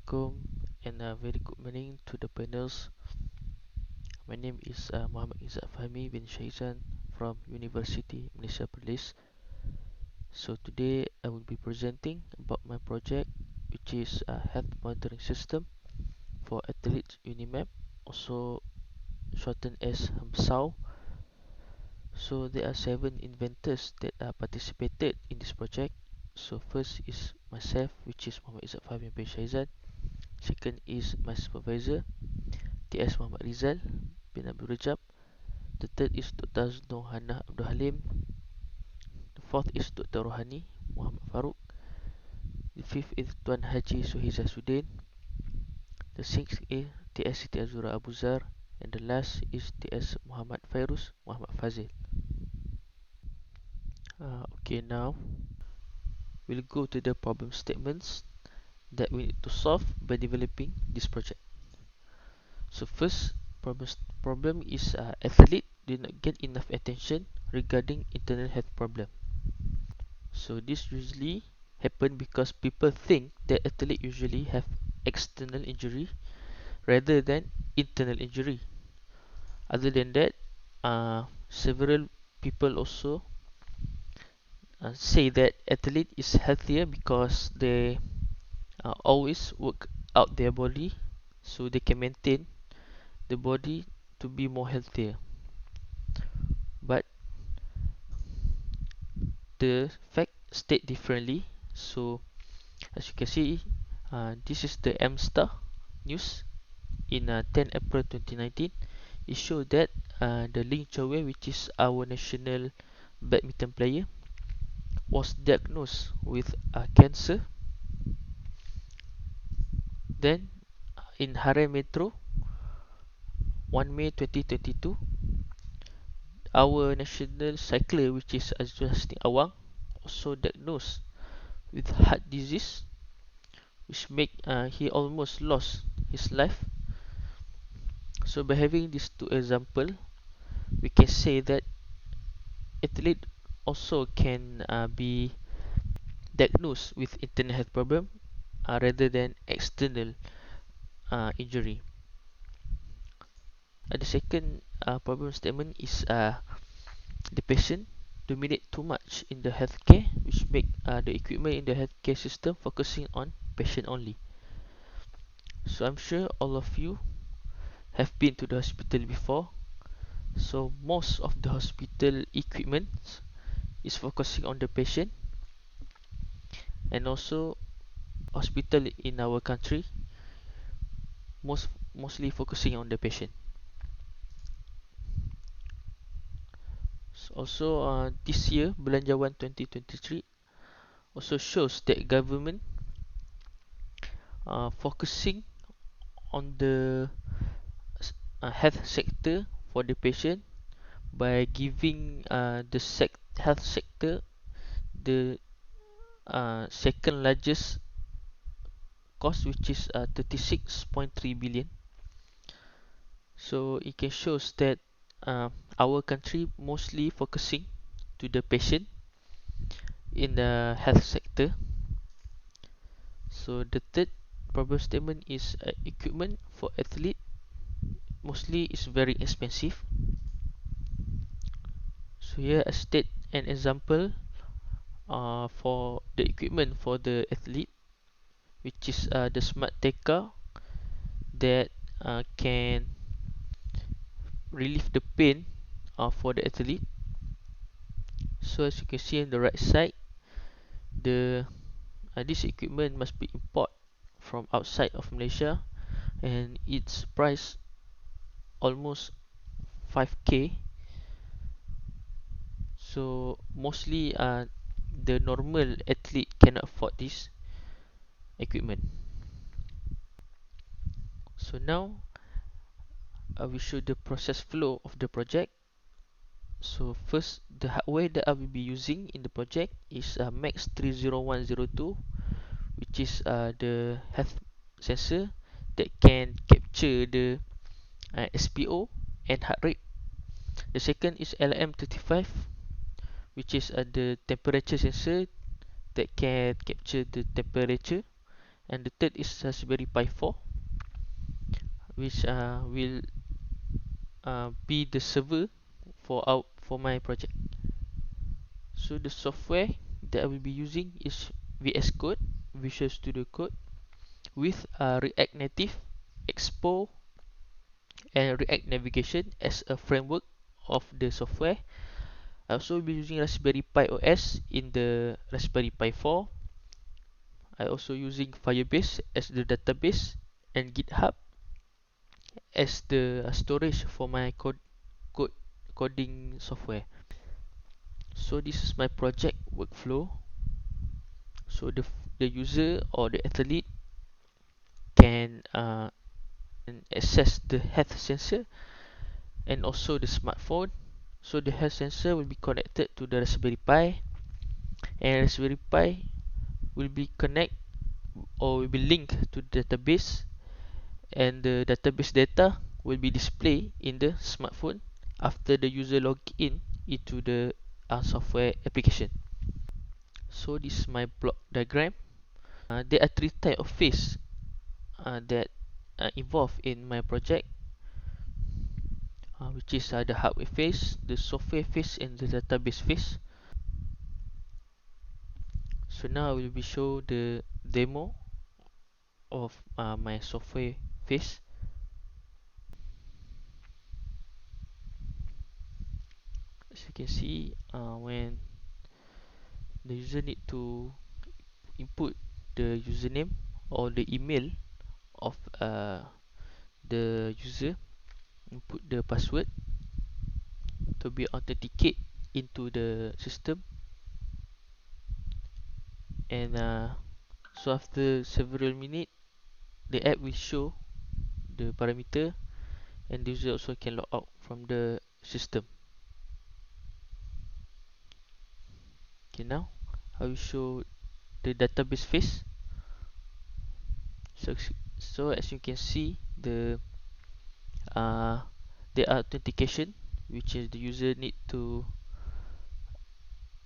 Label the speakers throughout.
Speaker 1: Assalamualaikum and a very good morning to the panels. My name is Muhammad Izzat Fahmi bin Shaizan from University Malaysia Perlis. So today I will be presenting about my project, which is a health monitoring system for athletes UniMAP, also shortened as HMSUA. So there are 7 inventors that participated in this project. So first is myself, which is Muhammad Izzat Fahmi bin Shaizan. Second is my supervisor, TS Muhammad Rizal bin Abdul Rajab. The third is Dr. Azno Hana Abdul Halim. The fourth is Dr. Rohani Muhammad Farouk. The fifth is Tuan Haji Suhiza Sudin. The sixth is TS Siti Azura Abu Zar. And the last is TS Muhammad Fairuz Muhammad Fazil. Okay, now we'll go to the problem statements that we need to solve by developing this project. So first problem is athlete did not get enough attention regarding internal health problem. So this usually happen because people think that athletes usually have external injury rather than internal injury. Other than that, several people also say that athlete is healthier because they always work out their body, so they can maintain the body to be more healthier. But the fact state differently. So as you can see, this is the M Star news in 10 April 2019. It showed that the Ling Chowei, which is our national badminton player, was diagnosed with cancer. Then in Harai Metro, 1 May 2022, our national cycler, which is Azrul Awang, also diagnosed with heart disease, which make he almost lost his life. So by having these two examples, we can say that athlete also can be diagnosed with internal health problem rather than external injury. The second problem statement is the patient dominate too much in the healthcare, which make the equipment in the healthcare system focusing on patient only. So I'm sure all of you have been to the hospital before. So most of the hospital equipment is focusing on the patient, and also hospital in our country mostly focusing on the patient. So also this year Belanjawan 2023 also shows that government focusing on the health sector for the patient by giving the health sector the second largest cost, which is 36.3 billion. So it can shows that our country mostly focusing to the patient in the health sector. So the third problem statement is equipment for athlete mostly is very expensive. So here I state an example for the equipment for the athlete, which is the smart Teka that can relieve the pain for the athlete. So as you can see on the right side, the this equipment must be imported from outside of Malaysia, and its price almost 5k. So mostly the normal athlete cannot afford this equipment. So now I will show the process flow of the project. So first, the hardware that I will be using in the project is Max 30102, which is the health sensor that can capture the SPO and heart rate. The second is LM35, which is the temperature sensor that can capture the temperature. and the third is Raspberry Pi 4, which will be the server for my project. So the software that I will be using is VS Code, Visual Studio Code, with React Native, Expo, and React Navigation as a framework of the software. I also will be using Raspberry Pi OS in the Raspberry Pi 4. I also using Firebase as the database and GitHub as the storage for my coding software. So this is my project workflow. So the user or the athlete can access the health sensor and also the smartphone. So the health sensor will be connected to the Raspberry Pi, and Raspberry Pi will be connect or will be linked to the database, and the database data will be displayed in the smartphone after the user log in into the software application. So this is my block diagram. There are three types of phase that involved in my project, which is the hardware phase, the software phase, and the database phase. So now I will be show the demo of my software phase. As you can see, when the user need to input the username or the email of the user, input the password to be authenticate into the system, and so after several minutes the app will show the parameter, and the user also can log out from the system. Okay, now I will show the database phase. So, so as you can see, uh, the authentication, which is the user need to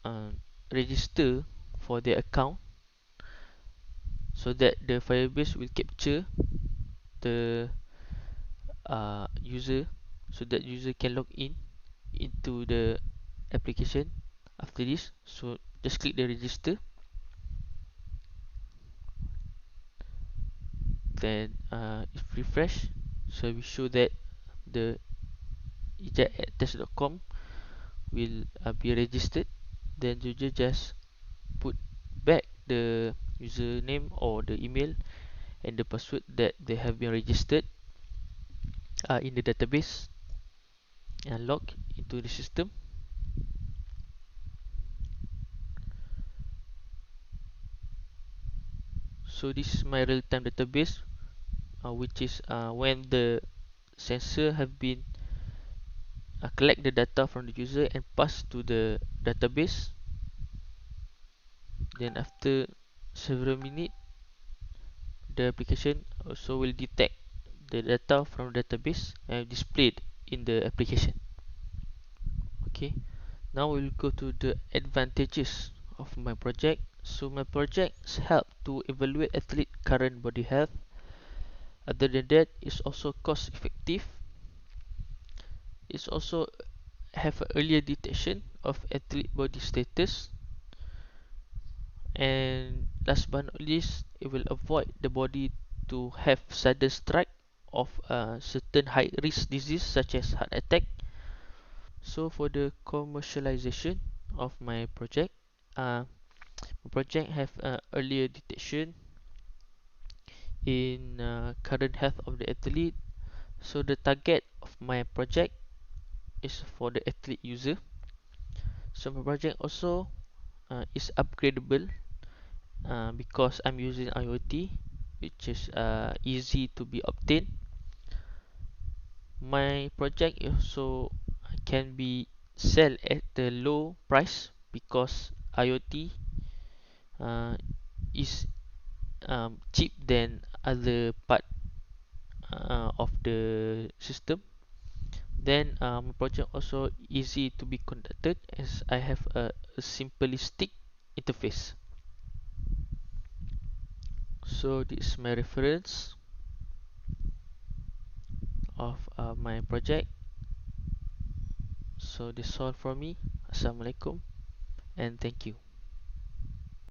Speaker 1: uh, register for their account, so that the Firebase will capture the user, so that user can log in into the application after this. So just click the register, then if refresh, so we show that the eject@test.com will be registered. Then you just put back the username or the email and the password that they have been registered in the database, and log into the system. So this is my real-time database, which is when the sensor have been collect the data from the user and pass to the database. Then after several minutes, the application also will detect the data from the database and displayed in the application. Okay, now we'll go to the advantages of my project. So my projects help to evaluate athlete current body health. Other than that, it's also cost effective. It's also have earlier detection of athlete body status, and last but not least, it will avoid the body to have sudden strike of certain high risk disease such as heart attack. So for the commercialization of my project, my project have earlier detection in current health of the athlete. So the target of my project is for the athlete user. So my project also is upgradable because I'm using IoT, which is easy to be obtained. My project also can be sell at the low price because IoT is cheap than other part of the system. Then my project also easy to be conducted as I have a simplistic interface. So this is my reference of my project. So this is all from me. Assalamualaikum and thank you.